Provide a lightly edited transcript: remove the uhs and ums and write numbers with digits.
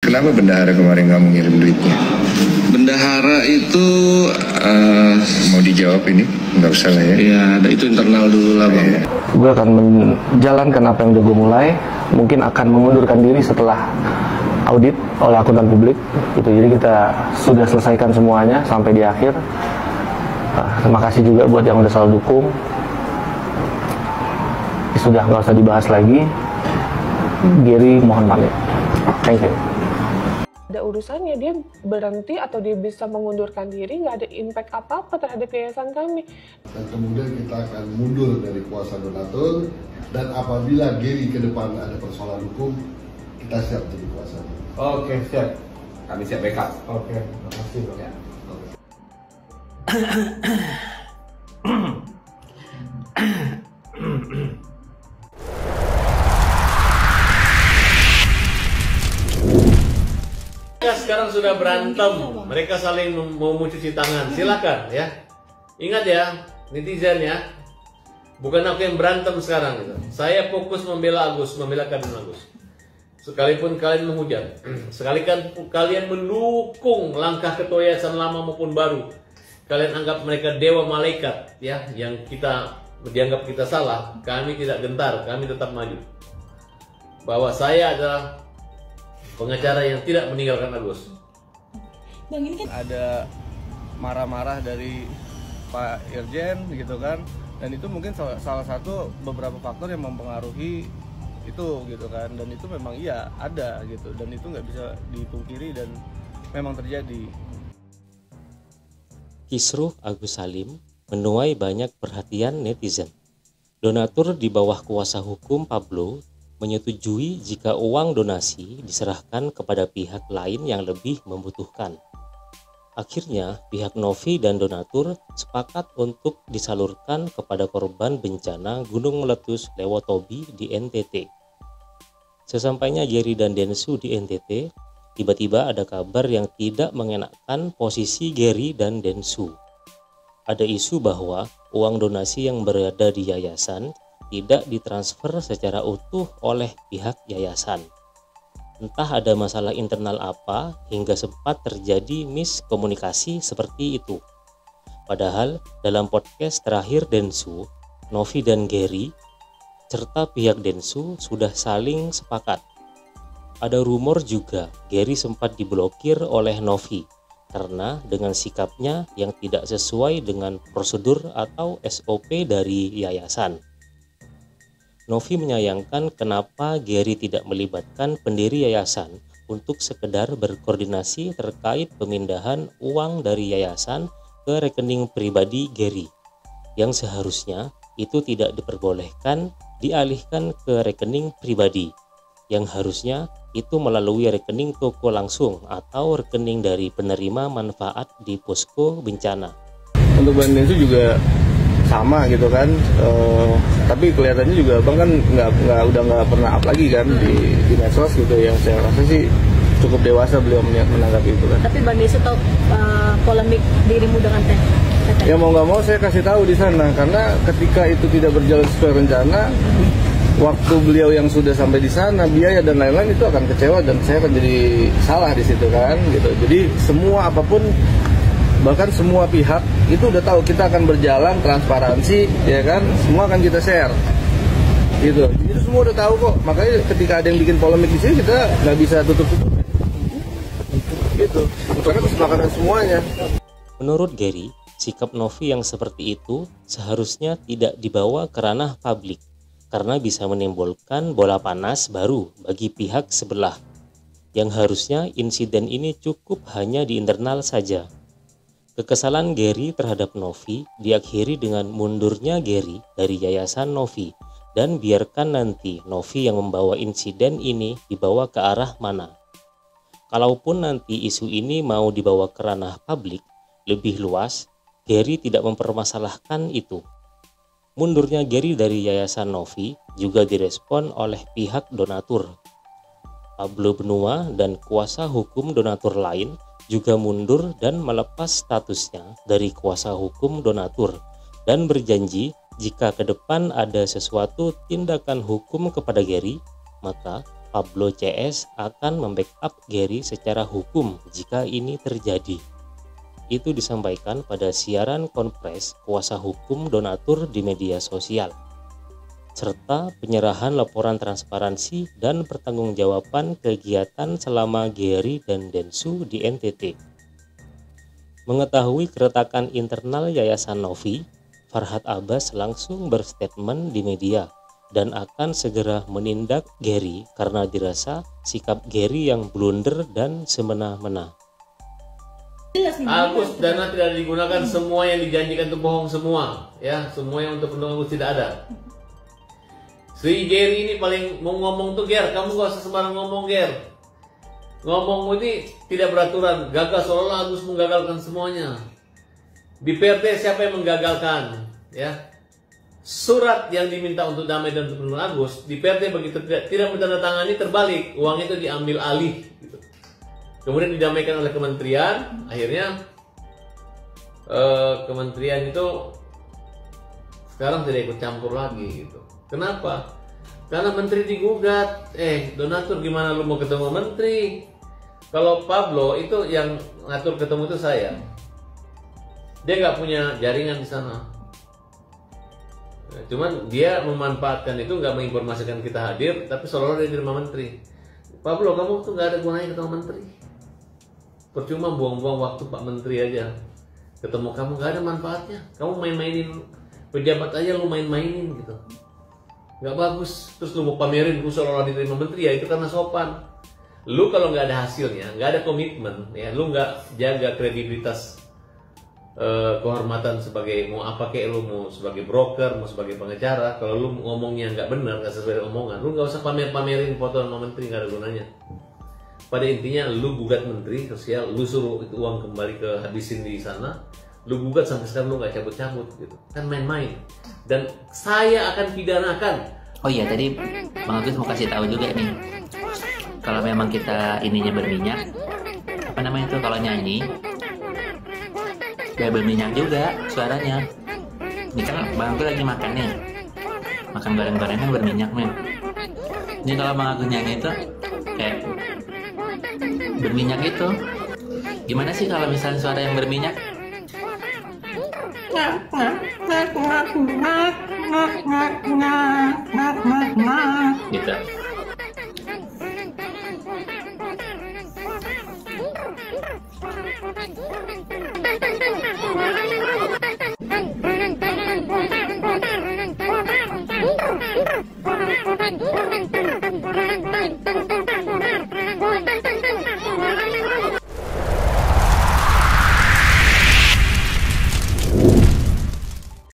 Kenapa bendahara kemarin nggak mengirim duitnya? Bendahara itu mau dijawab ini? Nggak usah lah ya. Ya, itu internal dulu lah Bang. Gue akan menjalankan apa yang udah gue mulai. Mungkin akan mengundurkan diri setelah audit oleh akuntan publik. Gitu. Jadi kita sudah selesaikan semuanya sampai di akhir. Terima kasih juga buat yang udah selalu dukung. Sudah nggak usah dibahas lagi. Gary mohon pamit. Thank you. Ada urusannya, dia berhenti atau dia bisa mengundurkan diri, nggak ada impact apa-apa terhadap yayasan kami. Dan kemudian kita akan mundur dari kuasa donatur, dan apabila Gary ke depan ada persoalan hukum, kita siap jadi kuasa. Oke, siap. Kami siap backup. Oke, terima kasih Bang. Ya. Sekarang sudah berantem, mereka saling mau mencuci tangan. Silakan ya. Ingat ya, netizen ya. Bukan aku yang berantem sekarang gitu. Saya fokus membela Agus, membela Kadin Agus. Sekalipun kalian menghujat, sekalipun kalian mendukung langkah ketua yayasan lama maupun baru, kalian anggap mereka dewa malaikat ya, yang kita dianggap kita salah, kami tidak gentar, kami tetap maju. Bahwa saya adalah pengacara yang tidak meninggalkan Agus. Bang, ini kan Ada marah-marah dari Pak Irjen gitu kan, dan itu mungkin salah satu beberapa faktor yang mempengaruhi itu gitu kan, dan itu memang iya ada gitu, dan itu nggak bisa dipungkiri dan memang terjadi. Kisruh Agus Salim menuai banyak perhatian netizen. Donatur di bawah kuasa hukum Pablo menyetujui jika uang donasi diserahkan kepada pihak lain yang lebih membutuhkan. Akhirnya, pihak Novi dan donatur sepakat untuk disalurkan kepada korban bencana gunung meletus Lewotobi di NTT. Sesampainya Gary dan Densu di NTT, tiba-tiba ada kabar yang tidak mengenakan posisi Gary dan Densu. Ada isu bahwa uang donasi yang berada di yayasan tidak ditransfer secara utuh oleh pihak yayasan. Entah ada masalah internal apa hingga sempat terjadi miskomunikasi seperti itu. Padahal dalam podcast terakhir Densu, Novi dan Gary serta pihak Densu sudah saling sepakat. Ada rumor juga Gary sempat diblokir oleh Novi karena dengan sikapnya yang tidak sesuai dengan prosedur atau SOP dari yayasan. Novi menyayangkan kenapa Gary tidak melibatkan pendiri yayasan untuk sekedar berkoordinasi terkait pemindahan uang dari yayasan ke rekening pribadi Gary, yang seharusnya itu tidak diperbolehkan dialihkan ke rekening pribadi, yang harusnya itu melalui rekening toko langsung atau rekening dari penerima manfaat di posko bencana. Untuk Bang Densu juga sama gitu kan, tapi kelihatannya juga Bang kan udah nggak pernah up lagi kan di medsos gitu, yang saya rasa sih cukup dewasa beliau menanggapi itu kan. tapi Bang Densu tahu polemik dirimu dengan Teh. Ya mau nggak mau saya kasih tahu di sana, karena ketika itu tidak berjalan sesuai rencana, waktu beliau yang sudah sampai di sana, biaya dan lain-lain itu akan kecewa dan saya akan jadi salah di situ kan gitu. Jadi semua apapun, bahkan semua pihak itu udah tahu kita akan berjalan transparansi ya kan, semua akan kita share gitu. Itu semua udah tahu kok, makanya ketika ada yang bikin polemik di sini kita nggak bisa tutup-tutup gitu, karena kesepakatan semuanya. Menurut Gary, sikap Novi yang seperti itu seharusnya tidak dibawa ke ranah publik karena bisa menimbulkan bola panas baru bagi pihak sebelah, yang harusnya insiden ini cukup hanya di internal saja. Kekesalan Gary terhadap Novi diakhiri dengan mundurnya Gary dari Yayasan Novi, dan biarkan nanti Novi yang membawa insiden ini dibawa ke arah mana. Kalaupun nanti isu ini mau dibawa ke ranah publik lebih luas, Gary tidak mempermasalahkan itu. Mundurnya Gary dari Yayasan Novi juga direspon oleh pihak donatur. Pablo Benua dan kuasa hukum donatur lain juga mundur dan melepas statusnya dari kuasa hukum donatur dan berjanji jika ke depan ada sesuatu tindakan hukum kepada Gary, maka Pablo CS akan membackup Gary secara hukum jika ini terjadi. Itu disampaikan pada siaran konfres kuasa hukum donatur di media sosial, serta penyerahan laporan transparansi dan pertanggungjawaban kegiatan selama Gary dan Densu di NTT. Mengetahui keretakan internal Yayasan Novi, Farhad Abbas langsung berstatement di media dan akan segera menindak Gary karena dirasa sikap Gary yang blunder dan semena-mena. Agus dana tidak digunakan, semua yang dijanjikan itu bohong semua, ya, semua yang untuk pendukung Agus tidak ada. Si Gary ini paling mau ngomong tuh, Ger, kamu gak usah sembarang ngomong, Ger. Ngomongmu ini tidak beraturan, gagal, seolah Agus menggagalkan semuanya. Di PRT siapa yang menggagalkan, ya? Surat yang diminta untuk damai dan untuk penurunan Agus di PRT begitu tidak menandatangani, terbalik, uang itu diambil alih gitu. Kemudian didamaikan oleh kementerian, akhirnya kementerian itu sekarang tidak ikut campur lagi gitu. Kenapa? Karena menteri digugat. Donatur gimana lu mau ketemu menteri? Kalau Pablo itu yang ngatur ketemu itu saya. Dia nggak punya jaringan di sana. Cuman dia memanfaatkan itu, nggak menginformasikan kita hadir, tapi seolah-olah dia di rumah menteri. Pablo, kamu tuh nggak ada gunanya ketemu menteri. Percuma buang-buang waktu Pak Menteri aja. Ketemu kamu nggak ada manfaatnya. Kamu main-mainin pejabat aja, lu main-mainin gitu. Nggak bagus. Terus lu mau pamerin lu seolah-olah diterima menteri, ya itu karena sopan. Lu kalau nggak ada hasilnya, nggak ada komitmen, ya lu nggak jaga kredibilitas, kehormatan sebagai mau apa kayak lu mau sebagai broker, mau sebagai pengacara, kalau lu ngomongnya nggak benar, nggak sesuai omongan, lu nggak usah pamerin foto sama menteri, nggak ada gunanya. Pada intinya lu gugat menteri sosial, lu suruh itu uang kembali ke habisin di sana, lu gugat sampai sekarang lu nggak cabut-cabut gitu, kan main-main. Dan saya akan pidanakan. Oh iya, tadi Bang Agus mau kasih tahu juga nih, kalau memang kita ininya berminyak, apa namanya itu kalau nyanyi ya berminyak juga suaranya. Ini kan Bang Agus lagi makan nih, makan goreng-gorengnya berminyak nih. Ini kalau Bang Agus nyanyi itu kayak berminyak itu. Gimana sih kalau misalnya suara yang berminyak? Gitu.